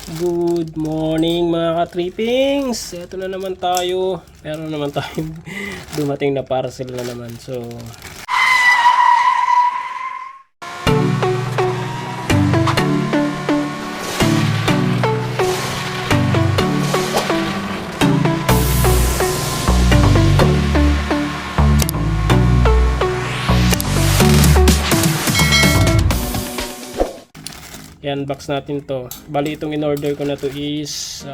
Good morning mga ka-trippings! Ito na naman tayo. Meron naman tayong dumating na parcel na naman. So, i-unbox natin to. Bali itong in-order ko na to is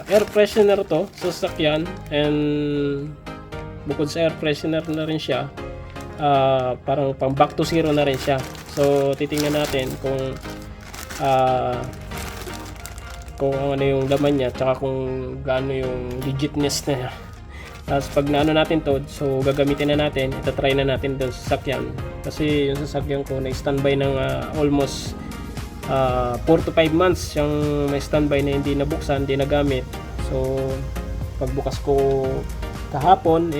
air freshener to sa sasakyan, and bukod sa air freshener na rin siya, parang pang back to zero na rin siya. So titingnan natin kung ano yung laman niya, tsaka kung gaano yung legitness niya. Tapos pag naano natin to, so gagamitin na natin, itatry na natin doon sa sasakyan. Kasi yung sasakyan ko na standby ng almost 4 to 5 months siyang may standby na hindi nabuksan, hindi nagamit. So pagbukas ko kahapon,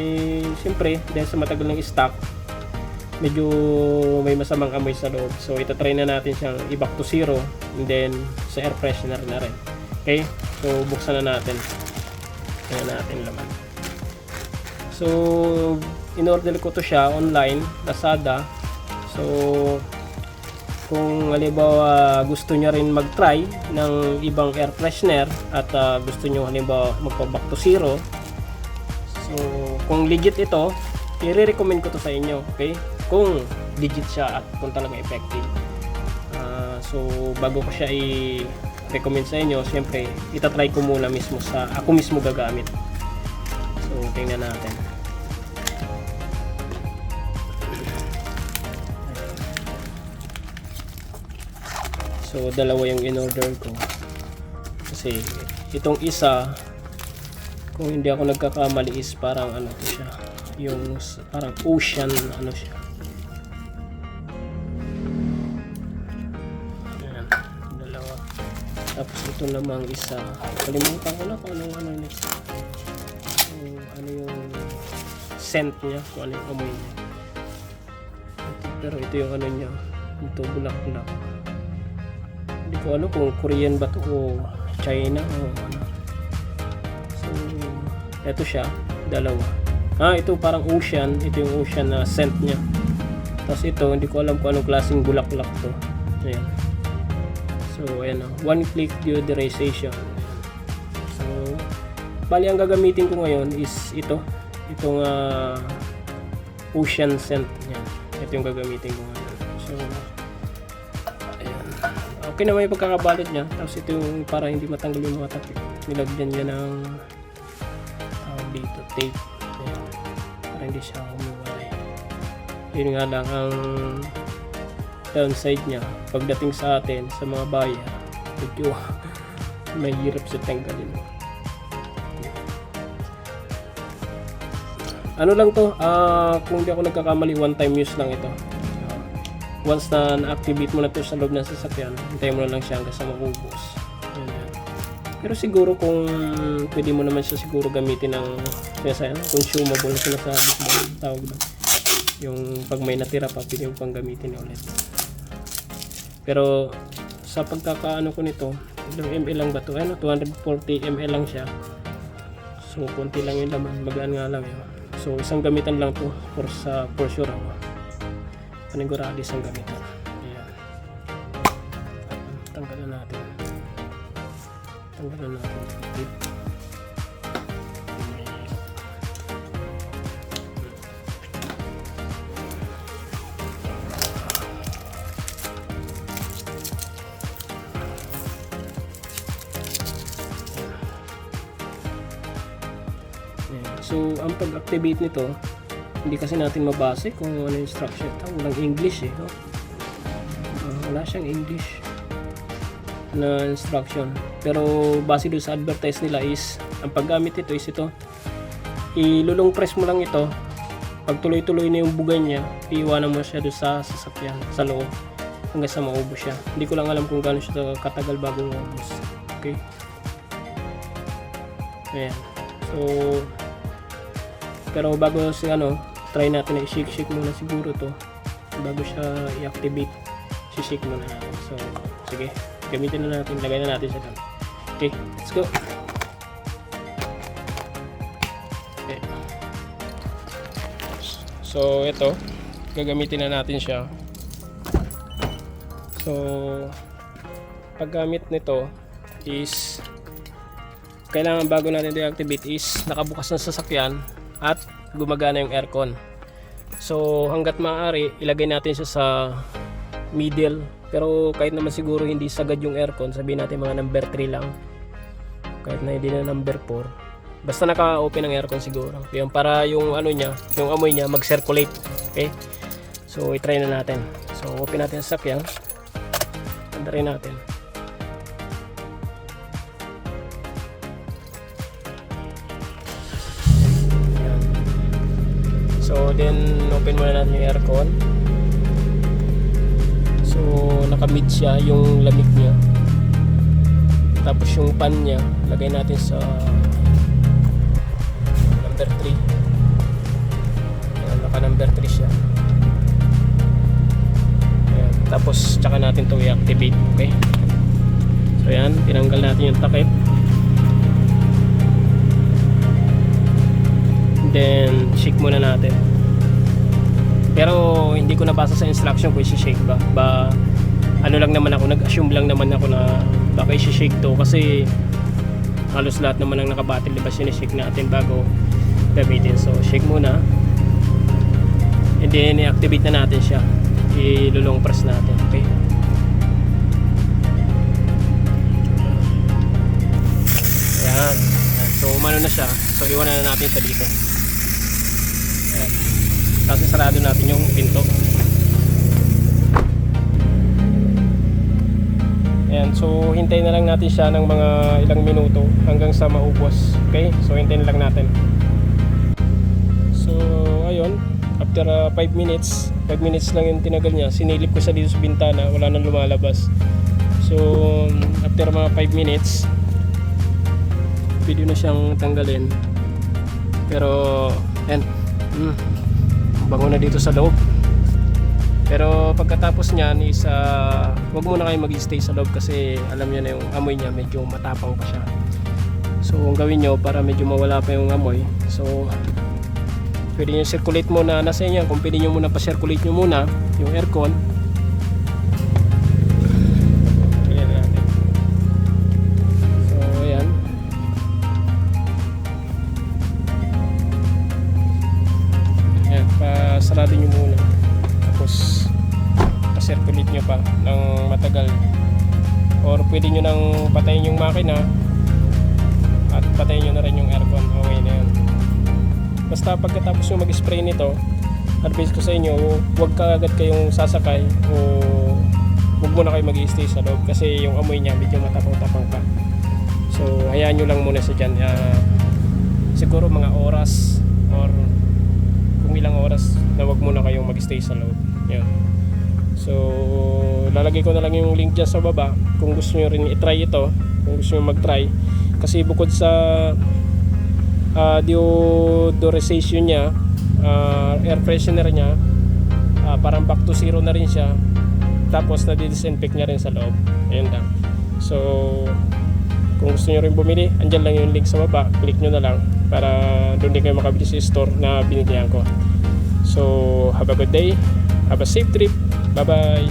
siyempre dahil sa matagal ng stock, medyo may masamang amoy sa loob. So itatry na natin siyang i-back to zero, and then sa air freshener na rin. Okay, so buksan na natin. Tingnan natin laman. So, in-order ko to siya online, Lazada. So, kung halimbawa gusto niya rin mag-try ng ibang air freshener at gusto niyo halimbawa magpa-back to zero, so kung legit ito, i-recommend ko to sa inyo, okay? Kung legit siya at kung talagang effective. So, bago ko siya i-recommend sa inyo, siyempre, itatry ko muna mismo ako mismo gagamit. So, tingnan natin. So, dalawa yung in-order ko. Kasi, itong isa, kung hindi ako nagkakamali, is parang ano to siya. Yung parang ocean, ano siya. Ayan, dalawa. Tapos ito namang isa. Kalimutan ko na kung ano nito. Ano yung scent niya, kung ano yung amoy niya. Pero ito yung ano niya, ito bulak-bulak. Hindi ko ano kung Korean ba to o China o ano. So ito siya, dalawa. Ito parang ocean, ito yung ocean na scent niya. Tapos ito, hindi ko alam kung anong klaseng bulak-bulak to. Ayan. So ayan, 1 click deodorization. So bali ang gagamitin ko ngayon is itong ocean scent niya. Ito yung gagamitin ko ngayon. So ayan, okay na may pagkakabalot niya. Tapos ito yung para hindi matanggal yung mga takip, nilagyan niya ng dito tape. Ayan, para hindi siya humiwalay. Yun nga lang ang downside niya pagdating sa atin, sa mga buyer, medyo mahirap siya tanggalin. Ano lang to, kung di ako nagkakamali, one time use lang ito. Once na na-activate mo na to sa loob ng sasakyan, hintayin mo na lang siya hanggang sa maubos. Ayan. Pero siguro kung pwede mo naman siya siguro gamitin ng consumable na sinasabi ko, tawag doon. Yung pag may natira pa, pwede mo pang gamitin ulit. Pero sa pagkakaano ko nito, ilang ml lang ba to? 240 ml lang siya. So konti lang yung laman, magaan nga lang yun. So isang gamitan lang to for sure ako. Panigurado isang gamitan. Ayan. Tanggalan natin. So ang pag-activate nito, hindi kasi natin mabase kung ano yung instruction. Walang English no? Wala siyang English na instruction. Pero base doon sa advertise nila is, ang paggamit ito is ito. Ilulong press mo lang ito. Pag tuloy-tuloy na yung bugay niya, iiwanan mo siya doon sa sasakyan, sa loob, hanggang sa maubos siya. Hindi ko lang alam kung gaano siya katagal bago maubos. Okay? Ayan. So, pero bago try natin na i-shake muna siguro to bago siya i-activate. shake muna natin. So, sige, gamitin na natin, lagay na natin siya doon. Okay, let's go. Okay. So, ito, gagamitin na natin siya. So, paggamit nito is kailangan bago natin i-activate is nakabukas ng sasakyan at gumagana yung aircon. So, hanggat maaari, ilagay natin siya sa middle. Pero kahit naman siguro hindi sagad yung aircon, sabihin natin mga number 3 lang. Kahit na hindi na number 4. Basta naka-open ang aircon siguro. Yung para yung ano niya, yung amoy niya mag-circulate. Okay? So, i-try na natin. So, open natin ang sasakyan. Andarin natin. Ayan. So, then open muna natin yung aircon. So, naka-mid siya yung lamig niya. Tapos yung pan niya, lagay natin sa number 3. Ayan, naka number 3 siya. Ayan. Tapos, tsaka natin ito i-activate. Okay? So, ayan. Tinanggal natin yung takip. Then, shake muna natin. Pero hindi ko nabasa sa instruction kung i-shake ba. Ano lang naman ako, nag-assume lang naman ako na baka i-shake to kasi halos lahat naman ang nakabattle, diba, sinishake natin bago gamitin. So shake muna and then i-activate na natin siya, ilulong press natin. Okay, ayan. So umano na siya, so iwanan na natin siya dito. Ayan. Tapos sarado natin yung pinto. Ayan, so hintayin na lang natin siya ng mga ilang minuto hanggang sa maubos. Okay, so hintayin na lang natin. So ayun, after 5 minutes lang yung tinagal niya. Sinilip ko siya dito sa bintana, wala nang lumalabas. So after mga 5 minutes pwede na siyang tanggalin. Pero ayan, bango na dito sa loob. Pero pagkatapos niyan is wag muna kayo mag-stay sa loob kasi alam niyo na yung amoy niya, medyo matapang pa siya. So ang gawin niyo para medyo mawala pa yung amoy, so pwede niyo circulate muna, nasa inyo kung pwede niyo muna pa-circulate niyo muna yung aircon. Ayan natin. So ayan. Ayan, pasarado niyo muna. Tapos pa-circulate nyo pa ng matagal, or pwede nyo nang patayin yung makina at patayin nyo na rin yung aircon. Okay na yun. Basta pagkatapos nyo mag-spray nito, advice ko sa inyo, huwag kaagad kayong sasakay o huwag muna kayo mag-stay sa loob kasi yung amoy niya medyo matapang-tapang pa. So hayaan nyo lang muna sa dyan, siguro mga oras or kung ilang oras na wag muna kayong mag-stay sa loob. Yan. So lalagay ko na lang yung link dyan sa baba kung gusto nyo rin i-try ito, kung gusto nyo mag-try. Kasi bukod sa deodorization niya, air freshener niya, parang back to zero na rin siya. Tapos na-disinfect niya rin sa loob. Ayun lang. So kung gusto nyo rin bumili, andyan lang yung link sa baba, click nyo na lang para doon din kayo makabili sa store na binilihan ko. So have a good day, have a safe trip, bye bye.